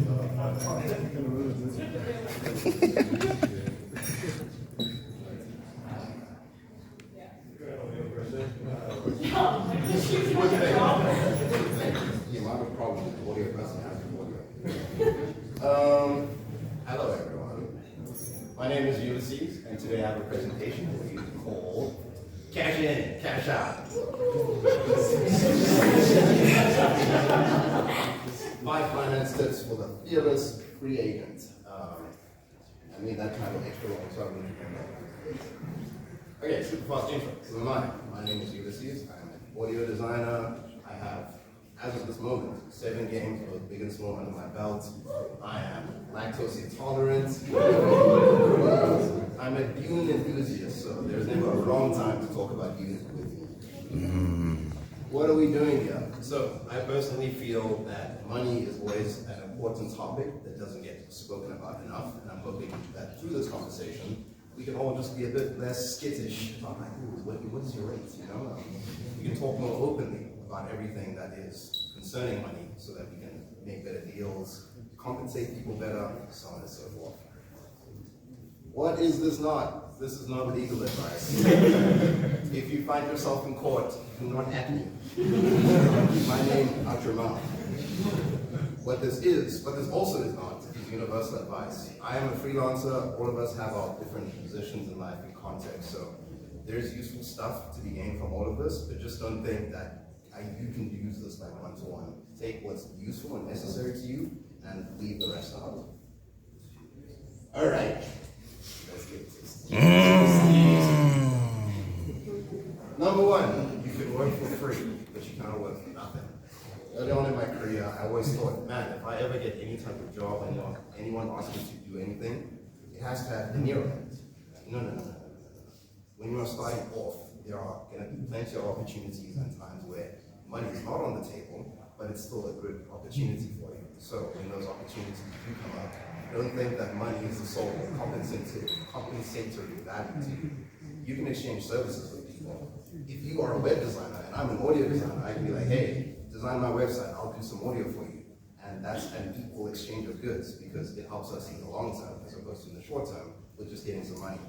Hello everyone. My name is Ulysses, and today I have a presentation for you called Cash In, Cash Out. 5 finance tips for the fearless free agent. I mean that title extra long, so I'm going to remember. Okay, super fast intro. Who am I? My name is Ulysses. I'm an audio designer. I have, as of this moment, 7 games, both big and small, under my belt. I am lactose intolerant. I'm a Dune enthusiast, so there's never a wrong time to talk about Dune with me. What are we doing here? So, I personally feel that money is always an important topic that doesn't get spoken about enough, and I'm hoping that through this conversation, we can all just be a bit less skittish about like, what's your rate, you know? We can talk more openly about everything that is concerning money so that we can make better deals, compensate people better, so on and so forth. What is this not? This is not legal advice. If you find yourself in court, do not at me. Keep my name out your mouth. What this also is not, is universal advice. I am a freelancer. All of us have our different positions in life and context. So there's useful stuff to be gained from all of this, but just don't think that you can use this like one-to-one. Take what's useful and necessary to you and leave the rest out. All right. Let's get this. Number 1, you can work for free, but you can't work for nothing. Early on in my career, I always thought, man, if I ever get any type of job and anyone asks me to do anything, it has to have veneer on it. No. When you are starting off, there are going to be plenty of opportunities and times where money is not on the table, but it's still a good opportunity for you. So when those opportunities do come up, don't think that money is the sole compensatory value to you. You can exchange services with people. If you are a web designer and I'm an audio designer, I can be like, hey, design my website, I'll do some audio for you. And that's an equal exchange of goods because it helps us in the long term as opposed to in the short term with just getting some money.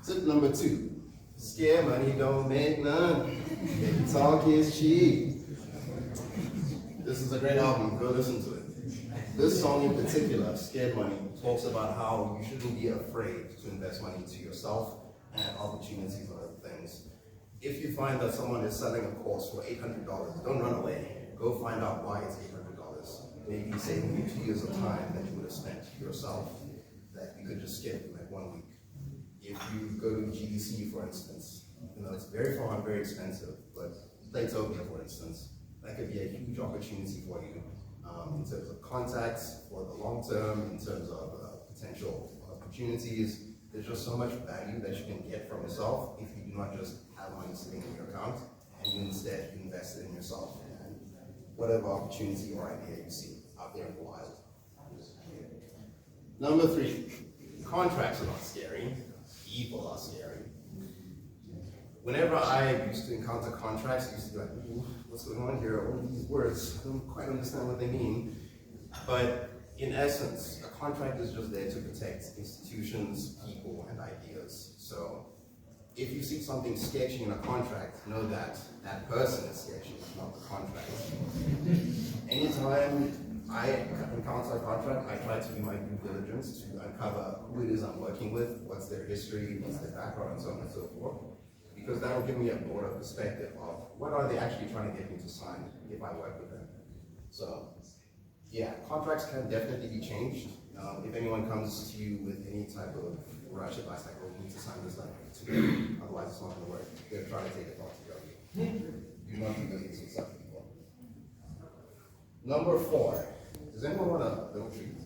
Tip number 2, scare money don't make none. Talk is cheap. This is a great album, go listen to it. This song in particular, Scared Money, talks about how you shouldn't be afraid to invest money into yourself and opportunities and other things. If you find that someone is selling a course for $800, don't run away. Go find out why it's $800. Maybe saving you 2 years of time that you would have spent yourself that you could just skip in like 1 week. If you go to GDC, for instance, it's very far and very expensive, but Playtopia, for instance, that could be a huge opportunity for you in terms of contacts for the long term, in terms of potential opportunities. There's just so much value that you can get from yourself if you do not just have money sitting in your account and you instead invest it in yourself and whatever opportunity or idea you see out there in the wild. Number 3, contracts are not scary, people are scary. Whenever I used to encounter contracts, I used to be like, what's going on here? All these words, I don't quite understand what they mean. But in essence, a contract is just there to protect institutions, people, and ideas. So if you see something sketchy in a contract, know that that person is sketchy, not the contract. Anytime I encounter a contract, I try to do my due diligence to uncover who it is I'm working with, what's their history, what's their background, and so on and so forth. Because that will give me a broader perspective of what are they actually trying to get me to sign if I work with them. So, yeah, contracts can definitely be changed. If anyone comes to you with any type of rush advice, like, oh, you need to sign this like today, otherwise it's not going to work. They're trying to take it off together. Do not do this with some people. Number 4, does anyone want a little treat?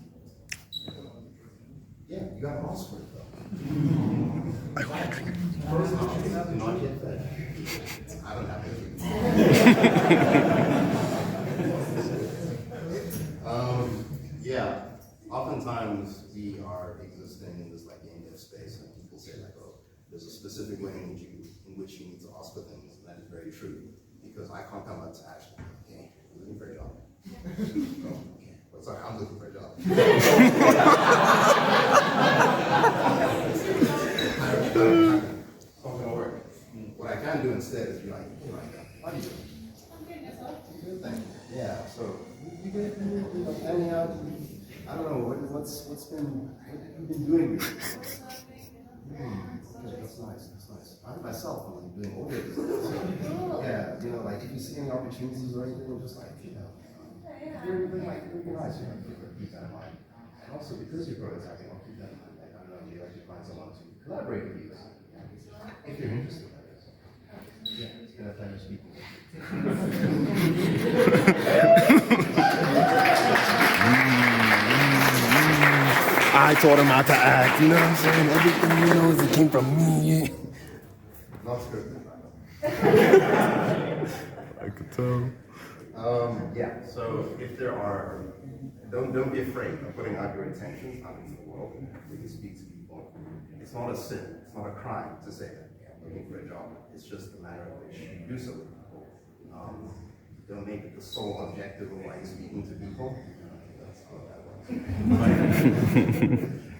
Yeah, you got to ask for it though. I want a treat. First option, do not get fed. I don't have a treat. Yeah, oftentimes we are existing in this like game dev space and people say like, oh, there's a specific way in which you need to ask for things, and that is very true. Because I can't come up to Ashley, hey, I'm looking for a job. Oh, sorry, I'm looking for a job. It's not gonna work. What I can do instead is be like, how do you doing? Good, thank you. Yeah, so you good? Hanging out? I don't know, what have you been doing recently? Okay, that's nice, that's nice. I myself am doing all this. So, yeah, like if you see any opportunities or anything, just like, you're nice, keep that in mind. And also because you're prototyping, I'll keep that in mind. Like, I don't know, you'd like to find someone to collaborate with you. If you're interested, that is. Yeah, it's been a pleasure speaking with I taught him how to act, you know what I'm saying? Everything he knows, it came from me. Not scripted. I could tell. Yeah, so if there are, don't be afraid of putting out your intentions out in the world. We can speak to people. It's not a sin, it's not a crime to say that I'm looking for a job. It's just a matter of which you do so with people. Don't make it the sole objective of why you're speaking to people. That's how that works.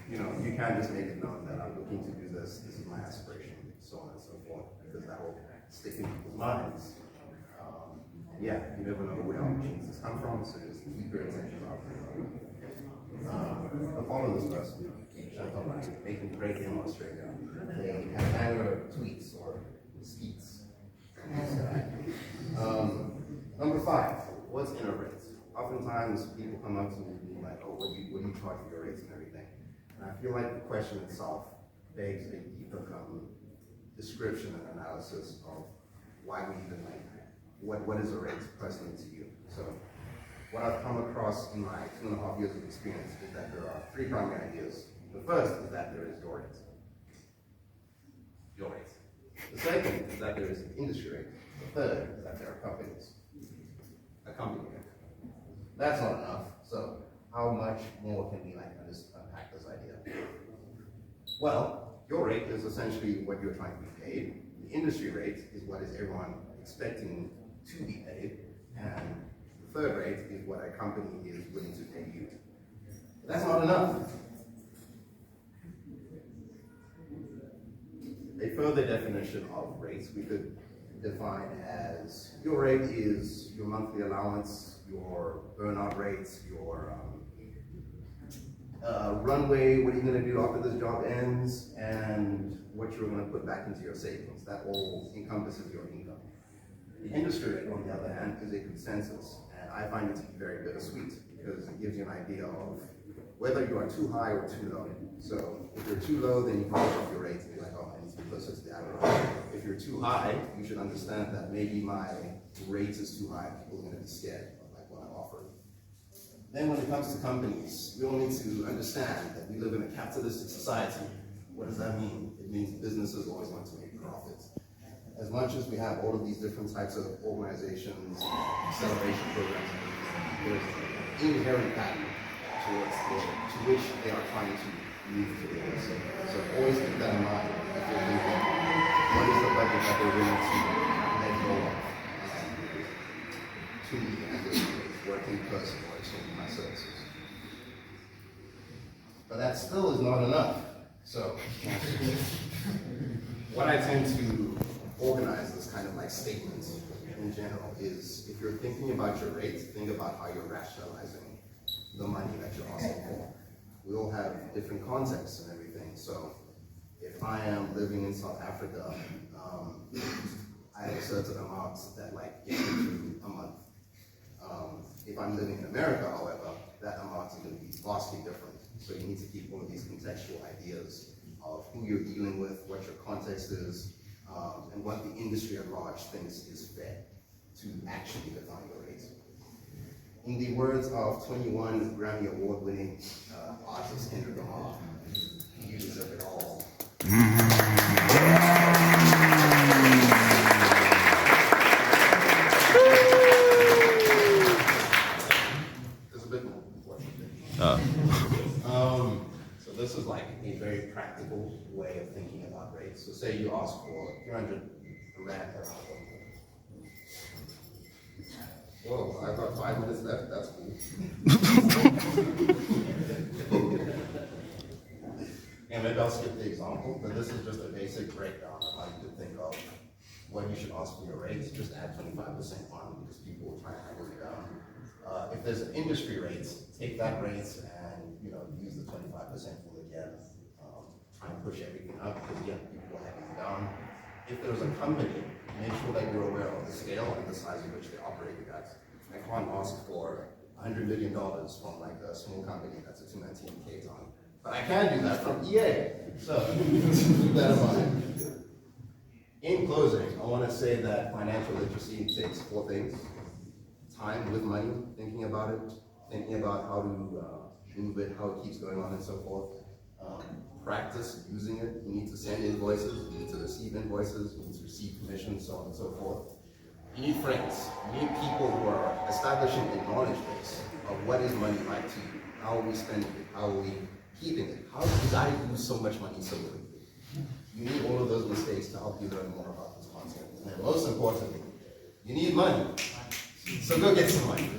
You can't just make it known that I'm looking to do this is my aspiration, so on and so forth, because that will stick in people's minds. Yeah, you never know where opportunities come from, so just keep your attention out there. Follow this person, making great in Australia. They have banger tweets or skeets. Number 5, what's in a rate? Oftentimes people come up to me and be like, oh, what do you charge for your rates and everything? And I feel like the question itself begs a deeper description and analysis of why we even like what is a rate personally to you. So what I've come across in my 2.5 years of experience is that there are 3 primary ideas. The first is that there is your rate. Your rate. The second is that there is an industry rate. The third is that there are companies. A company rate. That's not enough. So how much more can we unpack this idea? Well, your rate is essentially what you're trying to be paid. The industry rate is what is everyone expecting to be paid, and the third rate is what a company is willing to pay you. But that's not enough. A further definition of rates we could define as your rate is your monthly allowance, your burnout rates, your runway, what are you going to do after this job ends, and what you're going to put back into your savings. That all encompasses your income. The industry rate, on the other hand, is a consensus, and I find it to be very bittersweet because it gives you an idea of whether you are too high or too low. So if you're too low, then you can push up your rates and be like, oh, I need to be closer to the average. If you're too high, you should understand that maybe my rate is too high. People are going to be scared of what I'm offering. Then when it comes to companies, we all need to understand that we live in a capitalistic society. What does that mean? It means businesses always want to make profits. As much as we have all of these different types of organizations, acceleration programs, there's an inherent pattern to which they are trying to move towards. So always keep that in mind if you're thinking, what is the budget that they're willing to let go of to me as a working person or extending my services. But that still is not enough. So what I tend to organize this kind of statements in general is if you're thinking about your rates, think about how you're rationalizing the money that you're asking for. We all have different contexts and everything. So if I am living in South Africa, I have a certain amount that gets me through a month. If I'm living in America, however, that amount is going to be vastly different. So you need to keep all of these contextual ideas of who you're dealing with, what your context is, and what the industry at large thinks is fair to actually define your rate. In the words of 21 Grammy Award-winning artist Kendrick Lamar, you deserve it all. There's a bit more, unfortunately. So this is a very practical way of thinking about rates. So say you ask for 300 Rand per hour. Whoa, I've got 5 minutes left, that's cool. And maybe I'll skip the example, but this is just a basic breakdown of how you could think of what you should ask for your rates. Just add 25% on because people will try and haggle you down. If there's an industry rates, take that rates and use the 25% rule again. Try and push everything up because again, people will haggle you down. If there's a company, make sure that you're aware of the scale and the size in which they operate at. I can't ask for $100 million from like a small company that's a 2-man team in Cape Town. But I can do that from EA. So keep that in mind. In closing, I want to say that financial literacy takes 4 things. Time with money, thinking about it, thinking about how to move it, how it keeps going on and so forth. Practice using it. You need to send invoices, you need to receive invoices, you need to receive commissions, so on and so forth. You need friends. You need people who are establishing a knowledge base of what is money like to you. How are we spending it? How are we keeping it? How did I lose so much money so quickly? You need all of those mistakes to help you learn more about this concept. And then most importantly, you need money. So go get some money.